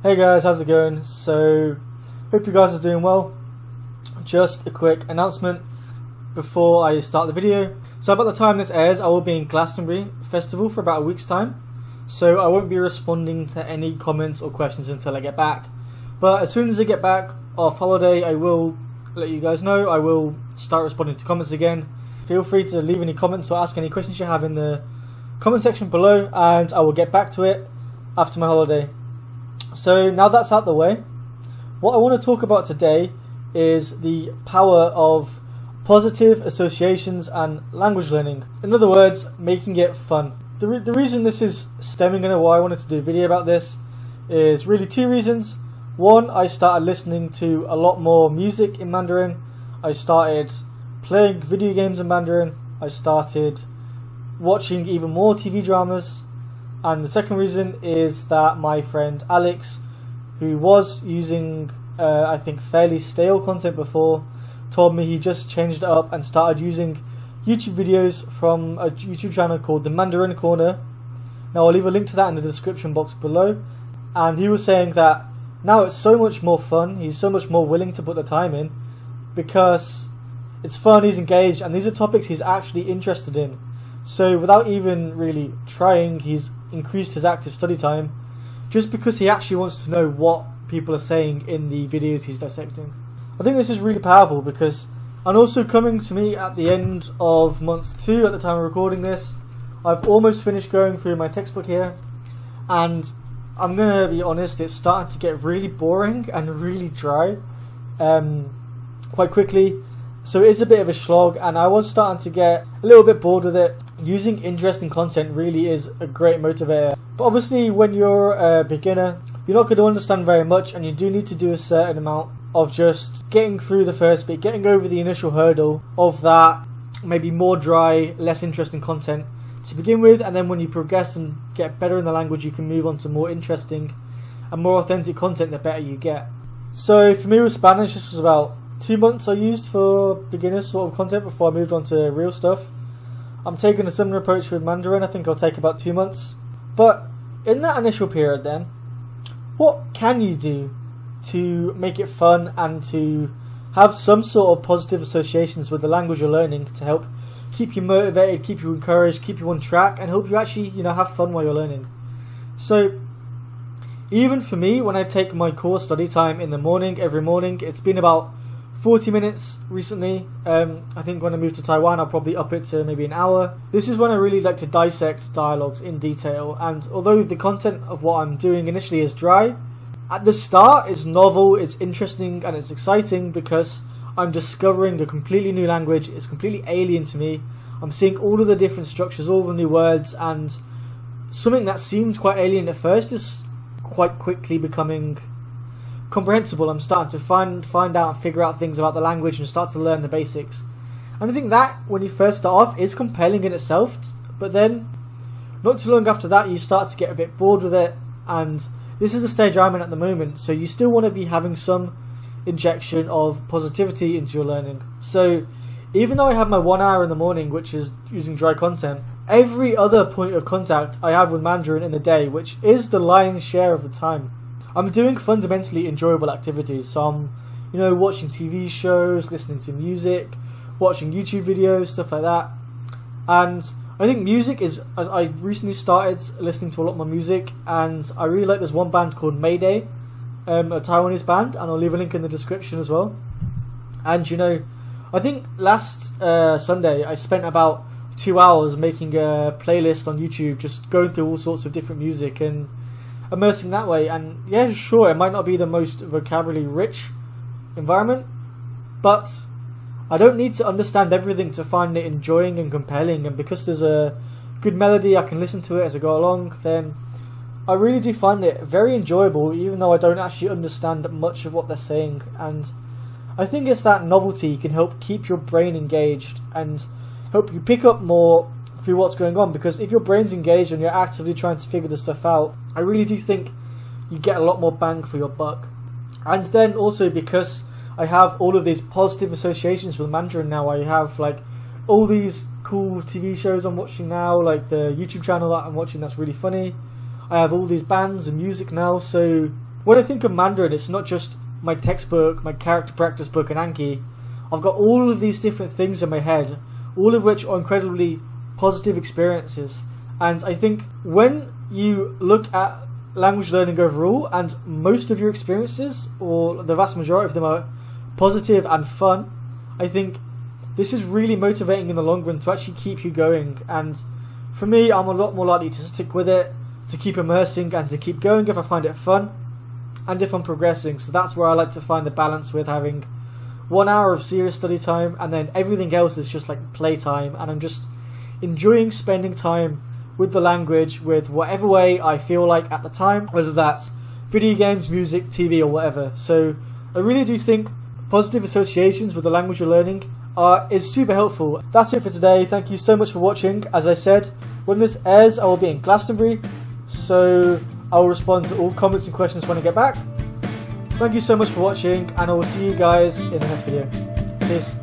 Hey guys, how's it going? So, hope you guys are doing well. Just a quick announcement before I start the video. So about the time this airs, I will be in Glastonbury Festival for about a week's time. So I won't be responding to any comments or questions until I get back. But as soon as I get back off holiday, I will let you guys know. I will start responding to comments again. Feel free to leave any comments or ask any questions you have in the comment section below, and I will get back to it after my holiday. So now that's out the way, what I want to talk about today is the power of positive associations and language learning. In other words, making it fun. The reason this is stemming into why I wanted to do a video about this is really two reasons. One, I started listening to a lot more music in Mandarin. I started playing video games in Mandarin. I started watching even more TV dramas. And the second reason is that my friend Alex, who was using I think fairly stale content before, told me he just changed it up and started using YouTube videos from a YouTube channel called The Mandarin Corner. Now I'll leave a link to that in the description box below. And he was saying that now it's so much more fun, he's so much more willing to put the time in because it's fun, he's engaged, and these are topics he's actually interested in. So without even really trying, he's increased his active study time just because he actually wants to know what people are saying in the videos he's dissecting. I think this is really powerful because, and also coming to me at the end of month 2 at the time of recording this, I've almost finished going through my textbook here, and I'm going to be honest, it's starting to get really boring and really dry quite quickly. So it is a bit of a slog, and I was starting to get a little bit bored with it. Using interesting content really is a great motivator. But obviously when you're a beginner, you're not going to understand very much, and you do need to do a certain amount of just getting through the first bit, getting over the initial hurdle of that maybe more dry, less interesting content to begin with, and then when you progress and get better in the language, you can move on to more interesting and more authentic content the better you get. So for me with Spanish, this was about 2 months I used for beginner sort of content before I moved on to real stuff. I'm taking a similar approach with Mandarin. I think I'll take about 2 months. But in that initial period then, what can you do to make it fun and to have some sort of positive associations with the language you're learning to help keep you motivated, keep you encouraged, keep you on track, and help you actually, have fun while you're learning? So even for me, when I take my core study time in the morning, every morning, it's been about 40 minutes recently. I think when I move to Taiwan, I'll probably up it to maybe an hour. This is when I really like to dissect dialogues in detail, and although the content of what I'm doing initially is dry, at the start it's novel, it's interesting, and it's exciting because I'm discovering a completely new language. It's completely alien to me. I'm seeing all of the different structures, all the new words, and something that seemed quite alien at first is quite quickly becoming comprehensible. I'm starting to find out and figure out things about the language and start to learn the basics. And I think that when you first start off is compelling in itself, but then not too long after that you start to get a bit bored with it, and this is the stage I'm in at the moment. So you still want to be having some injection of positivity into your learning. So even though I have my 1 hour in the morning, which is using dry content, every other point of contact I have with Mandarin in the day, which is the lion's share of the time, I'm doing fundamentally enjoyable activities. So I'm, watching TV shows, listening to music, watching YouTube videos, stuff like that. And I think music is, I recently started listening to a lot more music, and I really like this one band called Mayday, a Taiwanese band, and I'll leave a link in the description as well. And I think last Sunday I spent about 2 hours making a playlist on YouTube, just going through all sorts of different music and immersing that way. And yeah, sure, it might not be the most vocabulary rich environment, but I don't need to understand everything to find it enjoying and compelling, and because there's a good melody, I can listen to it as I go along, then I really do find it very enjoyable, even though I don't actually understand much of what they're saying. And I think it's that novelty can help keep your brain engaged and help you pick up more through what's going on, because if your brain's engaged and you're actively trying to figure this stuff out, I really do think you get a lot more bang for your buck. And then also because I have all of these positive associations with Mandarin now, I have all these cool TV shows I'm watching now, like the YouTube channel that I'm watching that's really funny. I have all these bands and music now, so when I think of Mandarin, it's not just my textbook, my character practice book and Anki. I've got all of these different things in my head, all of which are incredibly positive experiences. And I think when you look at language learning overall, and most of your experiences, or the vast majority of them, are positive and fun, I think this is really motivating in the long run to actually keep you going. And for me, I'm a lot more likely to stick with it, to keep immersing and to keep going if I find it fun and if I'm progressing. So that's where I like to find the balance with having 1 hour of serious study time and then everything else is just like playtime, and I'm just enjoying spending time with the language with whatever way I feel like at the time, whether that's video games, music, TV or whatever. So I really do think positive associations with the language you're learning is super helpful. That's it for today. Thank you so much for watching. As I said, when this airs I will be in Glastonbury, so I will respond to all comments and questions when I get back. Thank you so much for watching, and I will see you guys in the next video. Peace.